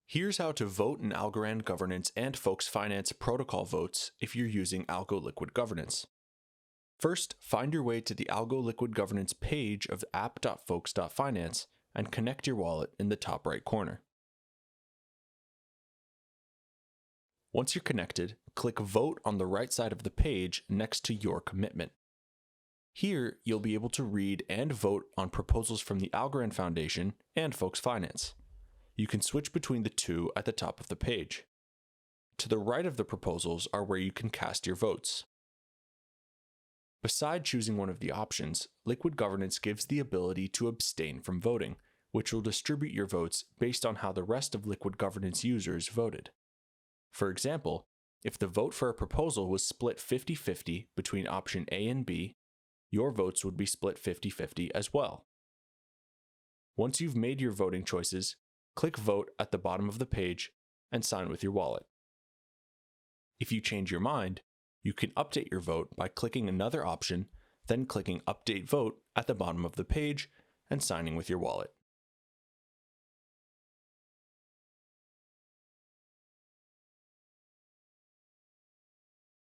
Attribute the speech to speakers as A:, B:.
A: Here's how to vote in Algorand governance and Folks Finance protocol votes if you're using Algo Liquid Governance. First, find your way to the Algo Liquid Governance page of app.folks.finance and connect your wallet in the top right corner. Once you're connected, click Vote on the right side of the page next to your commitment. Here, you'll be able to read and vote on proposals from the Algorand Foundation and Folks Finance. You can switch between the two at the top of the page. To the right of the proposals are where you can cast your votes. Beside choosing one of the options, Liquid Governance gives the ability to abstain from voting, which will distribute your votes based on how the rest of Liquid Governance users voted. For example, if the vote for a proposal was split 50-50 between option A and B, your votes would be split 50-50 as well. Once you've made your voting choices, click Vote at the bottom of the page and sign with your wallet. If you change your mind, you can update your vote by clicking another option, then clicking Update Vote at the bottom of the page and signing with your wallet.